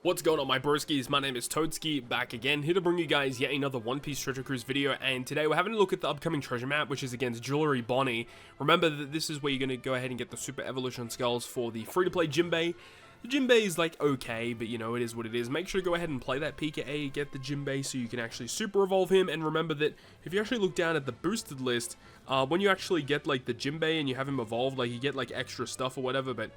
What's going on, my broskiis? My name is Toadskii, back again, here to bring you guys yet another One Piece Treasure Cruise video, and today we're having a look at the upcoming treasure map, which is against Jewelry Bonney. Remember that this is where you're going to go ahead and get the Super Evolution Skulls for the free-to-play Jinbe. The Jinbe is like okay, but you know, it is what it is. Make sure to go ahead and play that PKA, get the Jinbe so you can actually super evolve him, and remember that if you actually look down at the boosted list, when you actually get like the Jinbe and you have him evolved, like you get like extra stuff or whatever, but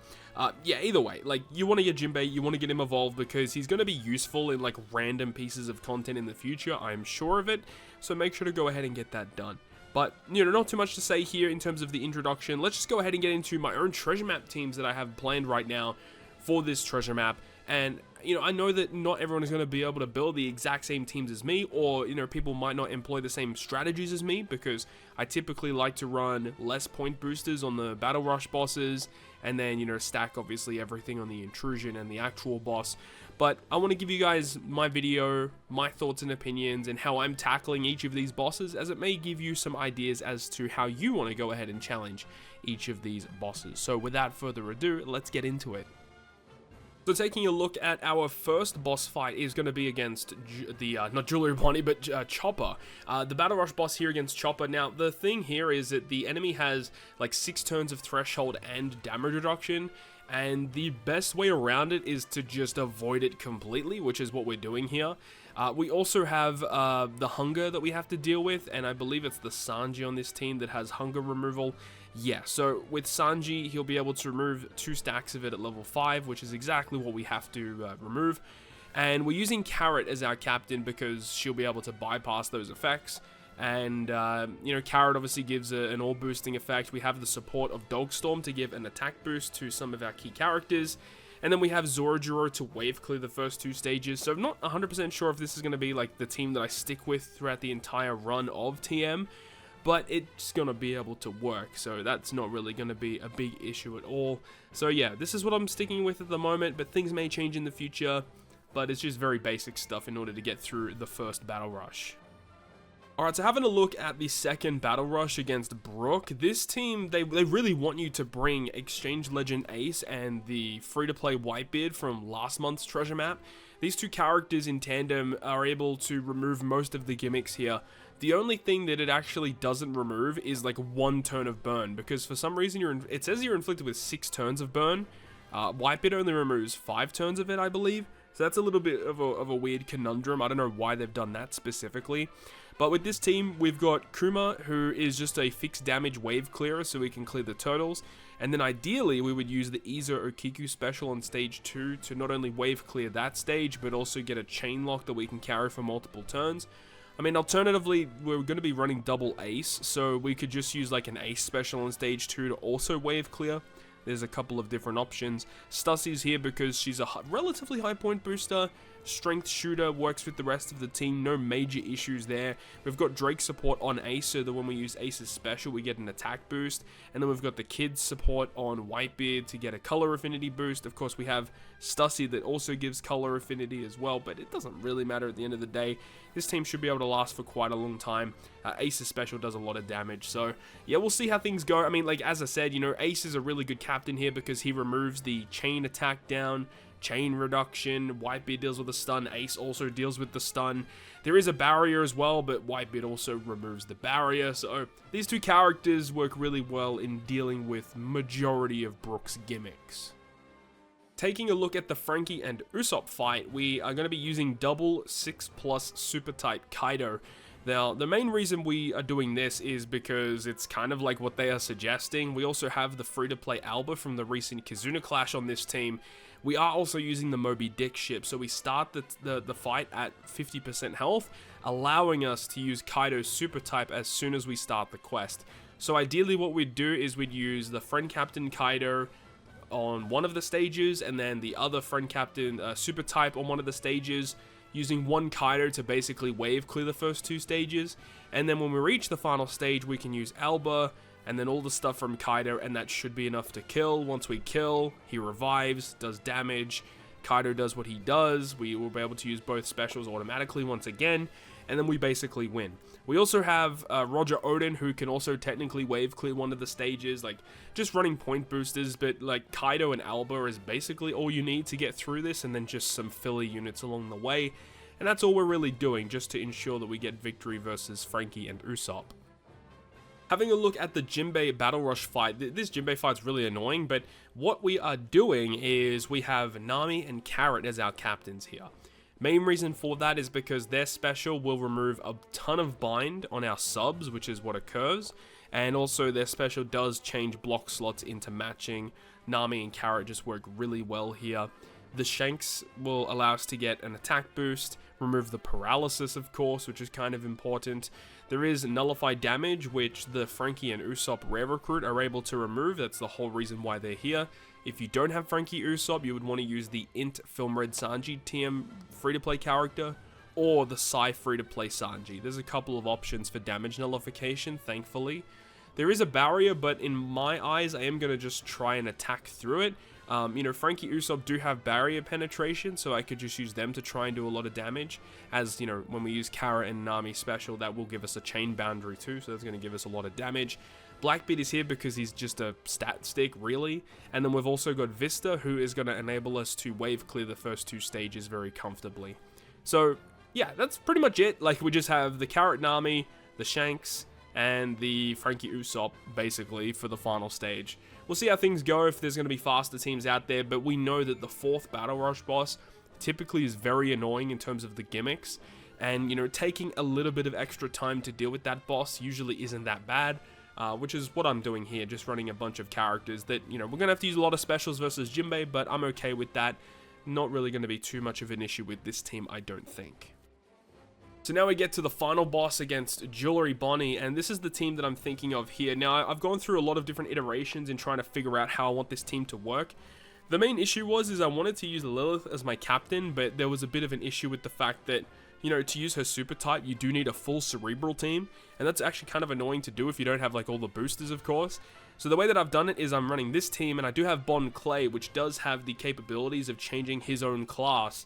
yeah, either way, like you want to get Jinbe, you want to get him evolved because he's going to be useful in like random pieces of content in the future, I'm sure of it, so make sure to go ahead and get that done. But, you know, not too much to say here in terms of the introduction. Let's just go ahead and get into my own treasure map teams that I have planned right now for this treasure map. And, you know, I know that not everyone is going to be able to build the exact same teams as me, or, you know, people might not employ the same strategies as me, because I typically like to run less point boosters on the Battle Rush bosses, and then, you know, stack obviously everything on the Intrusion and the actual boss. But I want to give you guys my video, my thoughts and opinions, and how I'm tackling each of these bosses, as it may give you some ideas as to how you want to go ahead and challenge each of these bosses. So without further ado, let's get into it. So taking a look at our first boss fight is going to be against not Jewelry Bonney, but Chopper. The Battle Rush boss here against Chopper. Now, the thing here is that the enemy has like 6 turns of threshold and damage reduction, and the best way around it is to just avoid it completely, which is what we're doing here. We also have the hunger that we have to deal with, and I believe it's the Sanji on this team that has hunger removal. Yeah, so with Sanji, he'll be able to remove 2 stacks of it at level 5, which is exactly what we have to remove. And we're using Carrot as our captain because she'll be able to bypass those effects. And, you know, Carrot obviously gives an all boosting effect. We have the support of Dogstorm to give an attack boost to some of our key characters. And then we have Zorojiro to wave clear the first 2 stages. So I'm not 100% sure if this is going to be like the team that I stick with throughout the entire run of TM. But it's going to be able to work, so that's not really going to be a big issue at all. So yeah, this is what I'm sticking with at the moment, but things may change in the future. But it's just very basic stuff in order to get through the first Battle Rush. Alright, so having a look at the second Battle Rush against Brook, this team, they really want you to bring Exchange Legend Ace and the free-to-play Whitebeard from last month's treasure map. These 2 characters in tandem are able to remove most of the gimmicks here. The only thing that it actually doesn't remove is like 1 turn of burn, because for some reason it says you're inflicted with 6 turns of burn. Whitebeard only removes 5 turns of it, I believe. So that's a little bit of a weird conundrum. I don't know why they've done that specifically. But with this team, we've got Kuma, who is just a fixed damage wave clearer, so we can clear the turtles. And then ideally, we would use the Izo Okiku special on stage 2 to not only wave clear that stage, but also get a chain lock that we can carry for multiple turns. I mean, alternatively, we're going to be running double ace, so we could just use like an ace special on stage 2 to also wave clear. There's a couple of different options. Stussie's here because she's a relatively high point booster. Strength shooter works with the rest of the team, no major issues there. We've got Drake support on Ace, so that when we use Ace's special, we get an attack boost. And then we've got the Kids support on Whitebeard to get a color affinity boost. Of course, we have Stussie that also gives color affinity as well, but it doesn't really matter at the end of the day. This team should be able to last for quite a long time. Ace's special does a lot of damage, so yeah, we'll see how things go. I mean, like, as I said, you know, Ace is a really good captain here because he removes the chain attack down, chain reduction. Whitebeard deals with the stun. Ace also deals with the stun. There is a barrier as well, but Whitebeard also removes the barrier. So these 2 characters work really well in dealing with majority of Brook's gimmicks. Taking a look at the Franky and Usopp fight, we are going to be using double 6+ super type Kaido. Now, the main reason we are doing this is because it's kind of like what they are suggesting. We also have the free-to-play Alba from the recent Kizuna Clash on this team. We are also using the Moby Dick ship, so we start the fight at 50% health, allowing us to use Kaido's super type as soon as we start the quest. So ideally what we'd do is we'd use the Friend Captain Kaido on one of the stages, and then the other Friend Captain super type on one of the stages, using 1 Kaido to basically wave clear the first 2 stages. And then when we reach the final stage, we can use Alba, and then all the stuff from Kaido, and that should be enough to kill. Once we kill, he revives, does damage, Kaido does what he does, we will be able to use both specials automatically once again, and then we basically win. We also have Roger Odin, who can also technically wave clear one of the stages, like just running point boosters, but like Kaido and Alba is basically all you need to get through this, and then just some filler units along the way, and that's all we're really doing just to ensure that we get victory versus Franky and Usopp. Having a look at the Jinbe Battle Rush fight, this Jinbe fight's really annoying, but what we are doing is we have Nami and Carrot as our captains here. Main reason for that is because their special will remove a ton of bind on our subs, which is what occurs, and also their special does change block slots into matching. Nami and Carrot just work really well here. The Shanks will allow us to get an attack boost, remove the paralysis of course, which is kind of important. There is nullified damage, which the Franky and Usopp rare recruit are able to remove. That's the whole reason why they're here. If you don't have Franky Usopp, you would want to use the Int Film Red Sanji TM free-to-play character, or the Psy free-to-play Sanji. There's a couple of options for damage nullification, thankfully. There is a barrier, but in my eyes, I am going to just try and attack through it. You know, Franky Usopp do have barrier penetration, so I could just use them to try and do a lot of damage. As, you know, when we use Kara and Nami special, that will give us a chain boundary too, so that's going to give us a lot of damage. Blackbeard is here because he's just a stat stick, really. And then we've also got Vista, who is going to enable us to wave clear the first two stages very comfortably. So, yeah, that's pretty much it. Like, we just have the Carrot Nami, the Shanks, and the Franky Usopp, basically, for the final stage. We'll see how things go, if there's going to be faster teams out there, but we know that the 4th Battle Rush boss typically is very annoying in terms of the gimmicks, and, you know, taking a little bit of extra time to deal with that boss usually isn't that bad, which is what I'm doing here, just running a bunch of characters that, you know, we're going to have to use a lot of specials versus Jinbe, but I'm okay with that. Not really going to be too much of an issue with this team, I don't think. So now we get to the final boss against Jewelry Bonney, and this is the team that I'm thinking of here. Now, I've gone through a lot of different iterations in trying to figure out how I want this team to work. The main issue is I wanted to use Lilith as my captain, but there was a bit of an issue with the fact that, you know, to use her super type, you do need a full cerebral team, and that's actually kind of annoying to do if you don't have, like, all the boosters, of course. So the way that I've done it is I'm running this team, and I do have Bon Clay, which does have the capabilities of changing his own class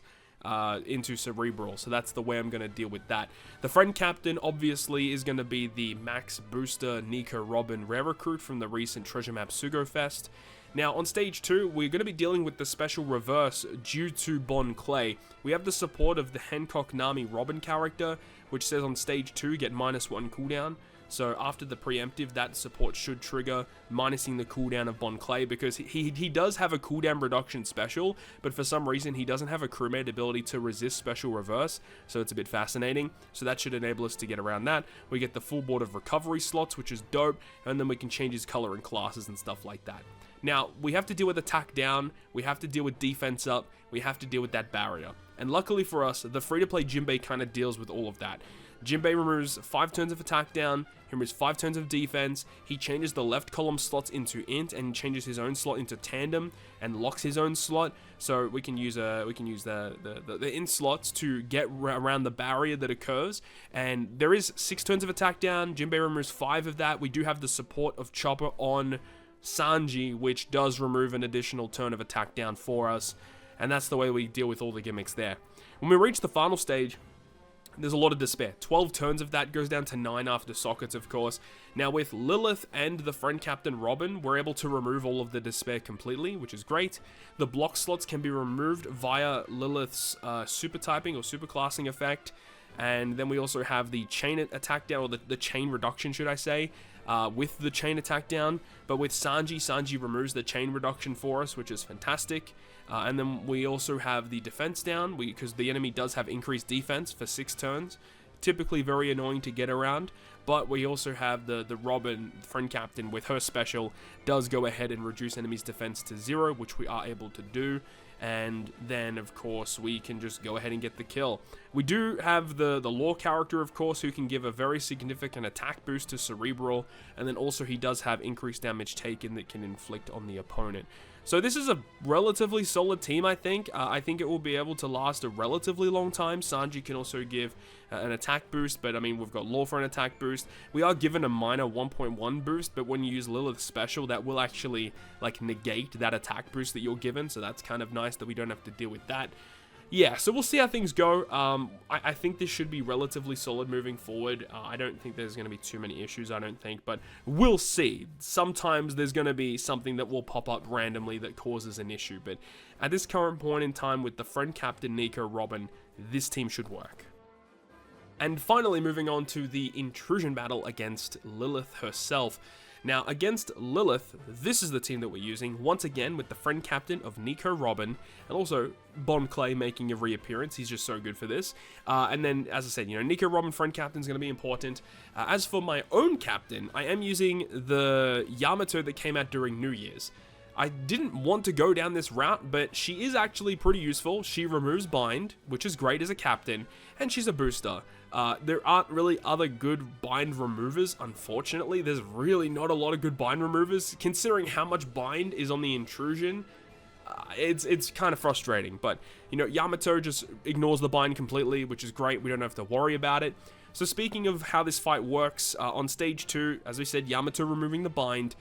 into cerebral, so that's the way I'm going to deal with that. The friend captain obviously is going to be the Max Booster Nika Robin rare recruit from the recent Treasure Map Sugo Fest. Now on stage 2 we're going to be dealing with the special reverse due to Bon Clay. We have the support of the Hancock Nami Robin character, which says on stage 2 get -1 cooldown. So after the preemptive, that support should trigger, minusing the cooldown of Bon Clay, because he does have a cooldown reduction special, but for some reason he doesn't have a crewmate ability to resist special reverse, so it's a bit fascinating. So that should enable us to get around that. We get the full board of recovery slots, which is dope, and then we can change his color and classes and stuff like that. Now, we have to deal with attack down, we have to deal with defense up, we have to deal with that barrier. And luckily for us, the free-to-play Jinbe kind of deals with all of that. Jinbe removes 5 turns of attack down, he removes 5 turns of defense, he changes the left column slots into int and changes his own slot into tandem and locks his own slot, so we can use the int slots to get around the barrier that occurs. And there is 6 turns of attack down, Jinbe removes 5 of that. We do have the support of Chopper on Sanji, which does remove an additional turn of attack down for us, and that's the way we deal with all the gimmicks there. When we reach the final stage, there's a lot of despair. 12 turns of that goes down to 9 after sockets, of course. Now with Lilith and the friend captain Robin, we're able to remove all of the despair completely, which is great. The block slots can be removed via Lilith's super typing or super classing effect. And then we also have the chain attack down, or the chain reduction, should I say, with the chain attack down. But with Sanji removes the chain reduction for us, which is fantastic. And then we also have the defense down, because the enemy does have increased defense for 6 turns. Typically very annoying to get around. But we also have the Robin, friend captain, with her special, does go ahead and reduce enemy's defense to 0, which we are able to do. And then, of course, we can just go ahead and get the kill. We do have the Law character, of course, who can give a very significant attack boost to Cerebral, and then also he does have increased damage taken that can inflict on the opponent. So this is a relatively solid team, I think. I think it will be able to last a relatively long time. Sanji can also give an attack boost, but I mean, we've got Law for an attack boost. We are given a minor 1.1 boost, but when you use Lilith's special, that will actually like negate that attack boost that you're given, so that's kind of nice that we don't have to deal with that. yeah, so we'll see how things go. I think this should be relatively solid moving forward. I don't think there's going to be too many issues, I don't think, but we'll see. Sometimes there's going to be something that will pop up randomly that causes an issue, but at this current point in time with the friend captain Nico, Robin, this team should work. And finally, moving on to the Intrusion battle against Lilith herself. Now, against Lilith, this is the team that we're using, once again with the friend captain of Nico, Robin, and also Clay making a reappearance. He's just so good for this. And then, as I said, Nico, Robin, friend captain is going to be important. As for my own captain, I am using the Yamato that came out during New Year's. I didn't want to go down this route, but she is actually pretty useful. She removes bind, which is great as a captain, and she's a booster. There aren't really other good bind removers, unfortunately. There's really not a lot of good bind removers, considering how much bind is on the Intrusion. It's kind of frustrating, but, Yamato just ignores the bind completely, which is great. We don't have to worry about it. So speaking of how this fight works, on stage 2, as we said, Yamato removing the bind.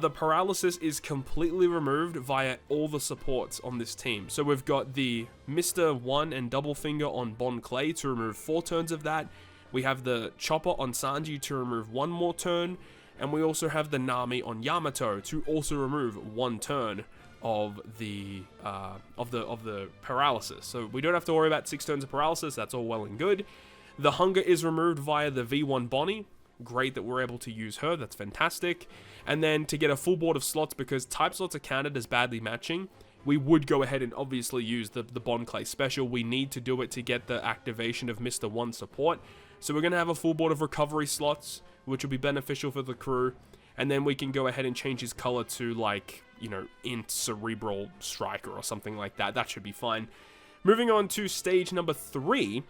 The paralysis is completely removed via all the supports on this team. So we've got the Mr. 1 and Double Finger on Clay to remove 4 turns of that. We have the Chopper on Sanji to remove 1 more turn. And we also have the Nami on Yamato to also remove 1 turn of the paralysis. So we don't have to worry about 6 turns of paralysis. That's all well and good. The Hunger is removed via the V1 Bonney. Great that we're able to use her, that's fantastic. And then to get a full board of slots, because type slots are counted as badly matching, we would go ahead and obviously use the Clay special. We need to do it to get the activation of Mr. 1 support. So we're going to have a full board of recovery slots, which will be beneficial for the crew. And then we can go ahead and change his color to, like, Int Cerebral Striker or something like that. That should be fine. Moving on to stage number 3.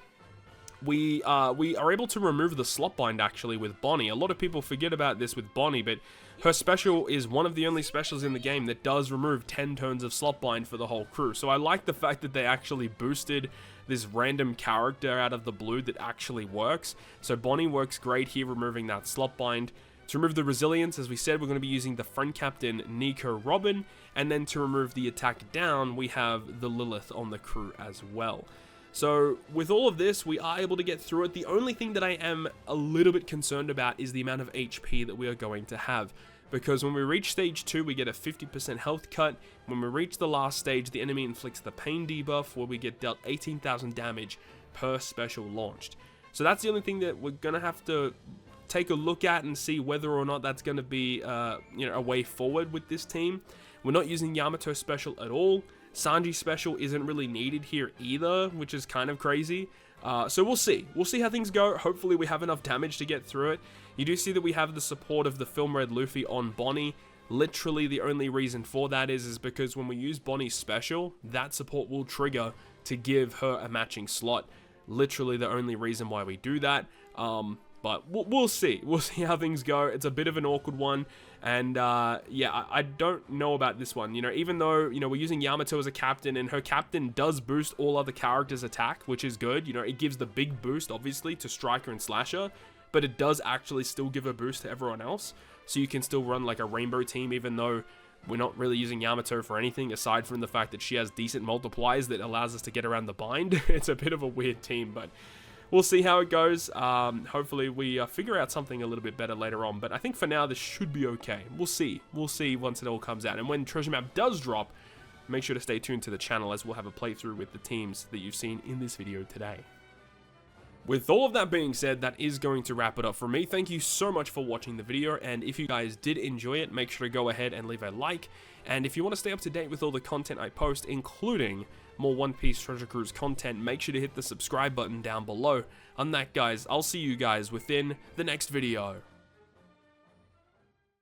We are able to remove the slot bind actually with Bonney. A lot of people forget about this with Bonney, but her special is one of the only specials in the game that does remove 10 turns of slot bind for the whole crew. So I like the fact that they actually boosted this random character out of the blue that actually works. So Bonney works great here, removing that slot bind. To remove the resilience, as we said, we're going to be using the friend captain Nico, Robin, and then to remove the attack down, we have the Lilith on the crew as well. So with all of this, we are able to get through it. The only thing that I am a little bit concerned about is the amount of HP that we are going to have. Because when we reach stage 2, we get a 50% health cut. When we reach the last stage, the enemy inflicts the pain debuff, where we get dealt 18,000 damage per special launched. So that's the only thing that we're going to have to take a look at and see whether or not that's going to be a way forward with this team. We're not using Yamato special at all. Sanji special isn't really needed here either, which is kind of crazy. So we'll see. We'll see how things go. Hopefully we have enough damage to get through it. You do see that we have the support of the Film Red Luffy on Bonney. Literally the only reason for that is because when we use Bonney's special, that support will trigger to give her a matching slot. Literally the only reason why we do that. But we'll see. We'll see how things go. It's a bit of an awkward one. And yeah, I don't know about this one. Even though, we're using Yamato as a captain, and her captain does boost all other characters' attack, which is good. It gives the big boost, obviously, to Striker and Slasher, but it does actually still give a boost to everyone else. So you can still run like a rainbow team, even though we're not really using Yamato for anything, aside from the fact that she has decent multipliers that allows us to get around the bind. It's a bit of a weird team, but we'll see how it goes. Hopefully we figure out something a little bit better later on, but I think for now this should be okay. We'll see. We'll see once it all comes out. And when Treasure Map does drop, make sure to stay tuned to the channel, as we'll have a playthrough with the teams that you've seen in this video today. With all of that being said, that is going to wrap it up for me. Thank you so much for watching the video, and if you guys did enjoy it, make sure to go ahead and leave a like. And if you want to stay up to date with all the content I post, including more One Piece Treasure Cruise content, make sure to hit the subscribe button down below. On that, guys, I'll see you guys within the next video.